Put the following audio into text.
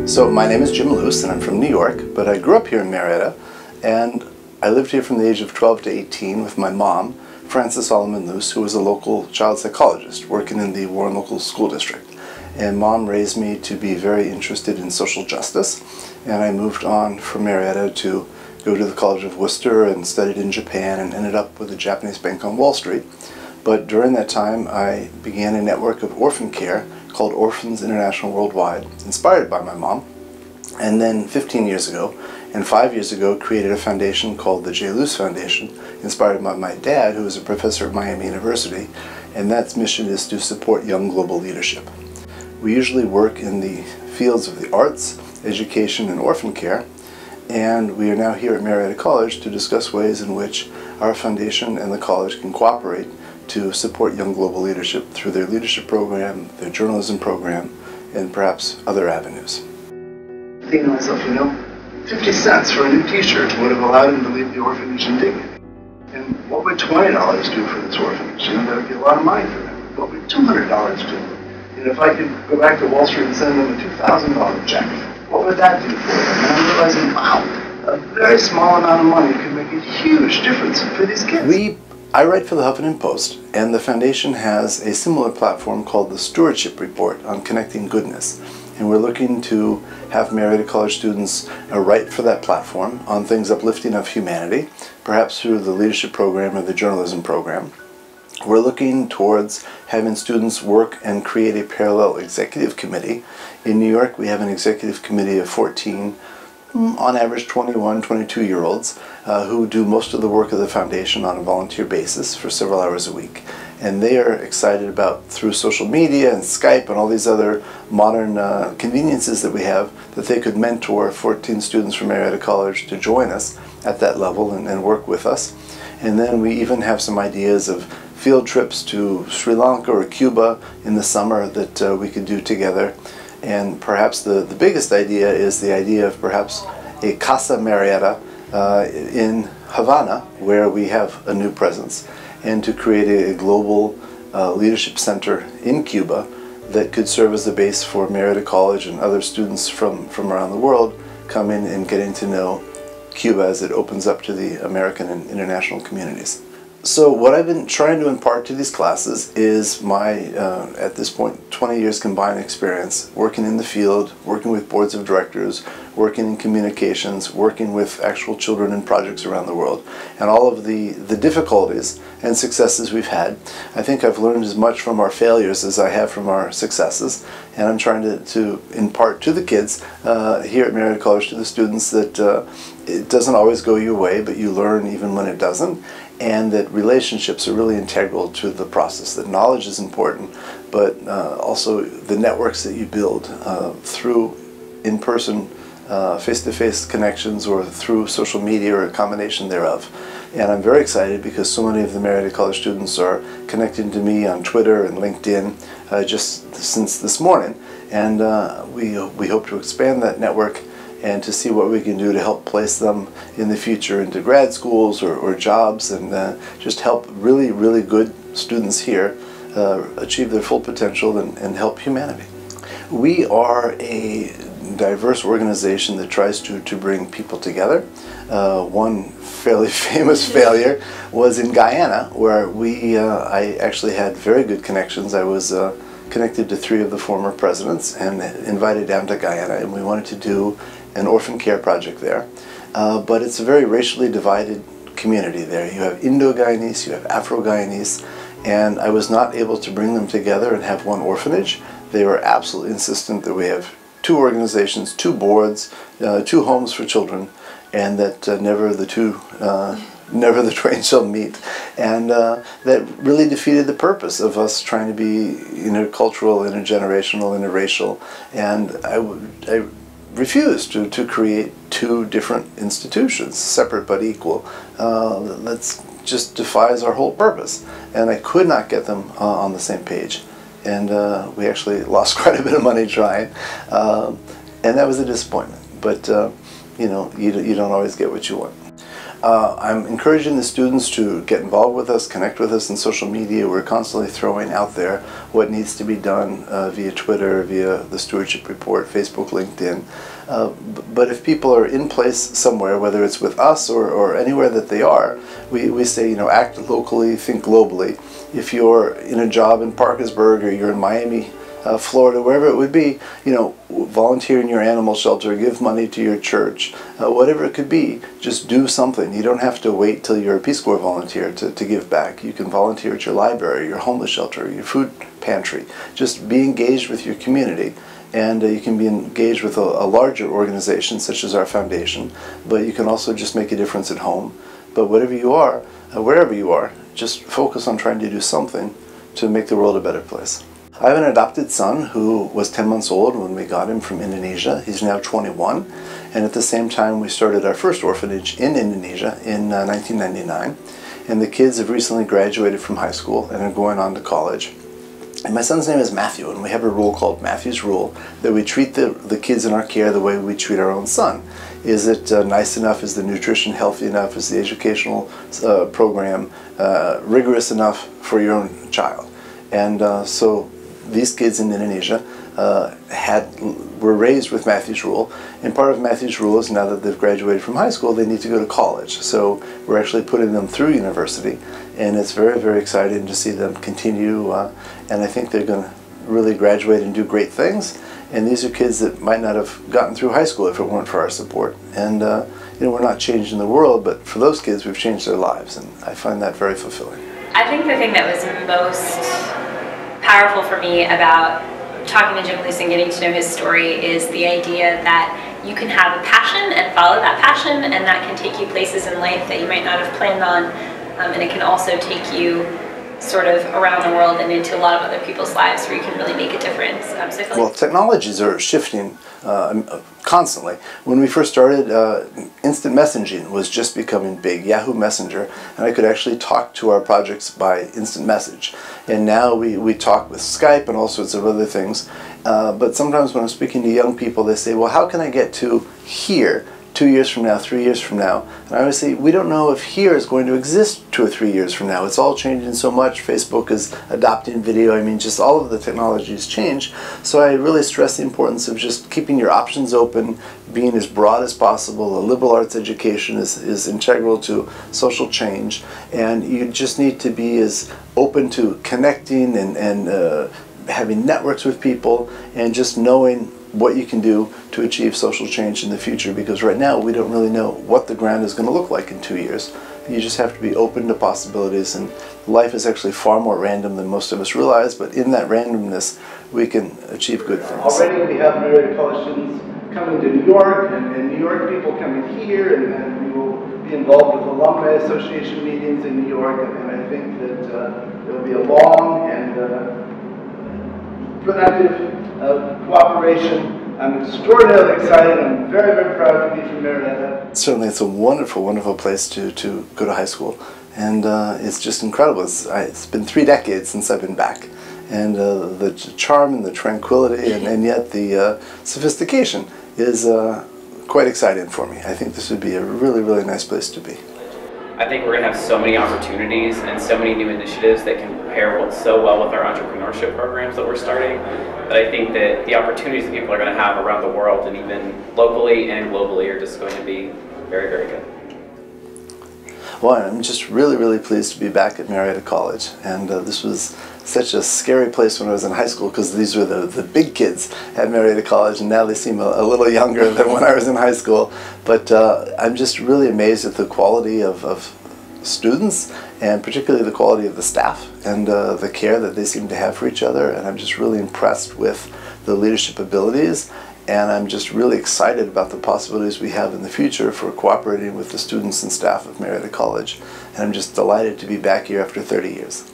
So my name is Jim Luce and I'm from New York, but I grew up here in Marietta, and I lived here from the age of 12 to 18 with my mom, Frances Solomon Luce, who was a local child psychologist working in the Warren Local School District. And Mom raised me to be very interested in social justice, and I moved on from Marietta to go to the College of Worcester and studied in Japan and ended up with a Japanese bank on Wall Street. But during that time I began a network of orphan care called Orphans International Worldwide, inspired by my mom. And then 15 years ago, and 5 years ago, created a foundation called the J. Luce Foundation, inspired by my dad, who was a professor at Miami University, and that mission is to support young global leadership. We usually work in the fields of the arts, education, and orphan care, and we are now here at Marietta College to discuss ways in which our foundation and the college can cooperate to support young global leadership through their leadership program, their journalism program, and perhaps other avenues. Thinking to myself, 50 cents for a new t-shirt would have allowed him to leave the orphanage in dignity. And what would $20 do for this orphanage? That would be a lot of money for them. What would $200 do? And if I could go back to Wall Street and send them a $2,000 check, what would that do for them? And I'm realizing, wow, a very small amount of money could make a huge difference for these kids. I write for the Huffington Post, and the foundation has a similar platform called the Stewardship Report on connecting goodness. And we're looking to have Marietta College students write for that platform on things uplifting of humanity, perhaps through the leadership program or the journalism program. We're looking towards having students work and create a parallel executive committee. In New York, we have an executive committee of 14, on average 21, 22-year-olds, who do most of the work of the foundation on a volunteer basis for several hours a week. And they are excited about, through social media and Skype and all these other modern conveniences that we have, that they could mentor 14 students from Marietta College to join us at that level and work with us. And then we even have some ideas of field trips to Sri Lanka or Cuba in the summer that we could do together. And perhaps the biggest idea is the idea of perhaps a Casa Marietta in Havana, where we have a new presence, and to create a global leadership center in Cuba that could serve as the base for Marietta College and other students from around the world coming and getting to know Cuba as it opens up to the American and international communities. So what I've been trying to impart to these classes is my, at this point, 20 years combined experience working in the field, working with boards of directors, working in communications, working with actual children in projects around the world, and all of the difficulties and successes we've had. I think I've learned as much from our failures as I have from our successes, and I'm trying to impart to the kids here at Marietta College, to the students, that it doesn't always go your way, but you learn even when it doesn't, and that relationships are really integral to the process, that knowledge is important, but also the networks that you build through in-person, face-to-face connections, or through social media, or a combination thereof. And I'm very excited because so many of the Marietta College students are connecting to me on Twitter and LinkedIn just since this morning, and we hope to expand that network and to see what we can do to help place them in the future into grad schools or jobs, and just help really, really good students here achieve their full potential and help humanity. We are a diverse organization that tries to bring people together. One fairly famous failure was in Guyana, where I actually had very good connections. I was connected to 3 of the former presidents and invited down to Guyana, and we wanted to do an orphan care project there. But it's a very racially divided community there. You have Indo-Guyanese, you have Afro-Guyanese, and I was not able to bring them together and have one orphanage. They were absolutely insistent that we have 2 organizations, 2 boards, 2 homes for children, and that never the twain shall meet. And that really defeated the purpose of us trying to be intercultural, intergenerational, interracial, and I refused to create 2 different institutions, separate but equal. That just defies our whole purpose. And I could not get them on the same page. And we actually lost quite a bit of money trying. And that was a disappointment. But you don't always get what you want. I'm encouraging the students to get involved with us, connect with us in social media. We're constantly throwing out there what needs to be done via Twitter, via the Stewardship Report, Facebook, LinkedIn. But if people are in place somewhere, whether it's with us or anywhere that they are, we say, you know, act locally, think globally. If you're in a job in Parkersburg or you're in Miami, Florida, wherever it would be, you know, volunteer in your animal shelter, give money to your church, whatever it could be, just do something. You don't have to wait till you're a Peace Corps volunteer to give back. You can volunteer at your library, your homeless shelter, your food pantry. Just be engaged with your community. And you can be engaged with a larger organization such as our foundation, but you can also just make a difference at home. But whatever you are, wherever you are, just focus on trying to do something to make the world a better place. I have an adopted son who was 10 months old when we got him from Indonesia. He's now 21, and at the same time we started our first orphanage in Indonesia in 1999. And the kids have recently graduated from high school and are going on to college. And my son's name is Matthew, and we have a rule called Matthew's Rule, that we treat the kids in our care the way we treat our own son. Is it nice enough? Is the nutrition healthy enough? Is the educational program rigorous enough for your own child? And so these kids in Indonesia were raised with Matthew's Rule, and part of Matthew's Rule is now that they've graduated from high school, they need to go to college. So we're actually putting them through university, and it's very, very exciting to see them continue, and I think they're going to really graduate and do great things. And these are kids that might not have gotten through high school if it weren't for our support. And you know, we're not changing the world, but for those kids, we've changed their lives, and I find that very fulfilling. I think the thing that was most powerful for me about talking to Jim Luce and getting to know his story is the idea that you can have a passion and follow that passion, and that can take you places in life that you might not have planned on, and it can also take you sort of around the world and into a lot of other people's lives where you can really make a difference. So well, technologies are shifting constantly. When we first started, instant messaging was just becoming big, Yahoo Messenger, and I could actually talk to our projects by instant message. And now we talk with Skype and all sorts of other things. But sometimes when I'm speaking to young people, they say, well, how can I get to here 2 years from now, 3 years from now? And I always say, we don't know if here is going to exist 2 or 3 years from now. It's all changing so much. Facebook is adopting video. I mean, just all of the technologies change. So I really stress the importance of just keeping your options open, being as broad as possible. A liberal arts education is integral to social change, and you just need to be as open to connecting and having networks with people, and just knowing what you can do to achieve social change in the future, because right now we don't really know what the ground is going to look like in 2 years. You just have to be open to possibilities, and life is actually far more random than most of us realize, but in that randomness we can achieve good things. Already we have Marietta College students coming to New York, and New York people coming here, and we will be involved with Alumni Association meetings in New York, and I think that there will be a long and productive cooperation. I'm extraordinarily excited. I'm very, very proud to be from Marietta. Certainly it's a wonderful, wonderful place to go to high school, and it's just incredible. It's been 3 decades since I've been back, and the charm and the tranquility and yet the sophistication is quite exciting for me. I think this would be a really, really nice place to be. I think we're going to have so many opportunities and so many new initiatives that can pair so well with our entrepreneurship programs that we're starting, that I think that the opportunities that people are going to have around the world and even locally and globally are just going to be very, very good. Well, I'm just really, really pleased to be back at Marietta College, and this was such a scary place when I was in high school, because these were the big kids at Marietta College, and now they seem a little younger than when I was in high school. But I'm just really amazed at the quality of students, and particularly the quality of the staff and the care that they seem to have for each other, and I'm just really impressed with the leadership abilities, and I'm just really excited about the possibilities we have in the future for cooperating with the students and staff of Marietta College, and I'm just delighted to be back here after 30 years.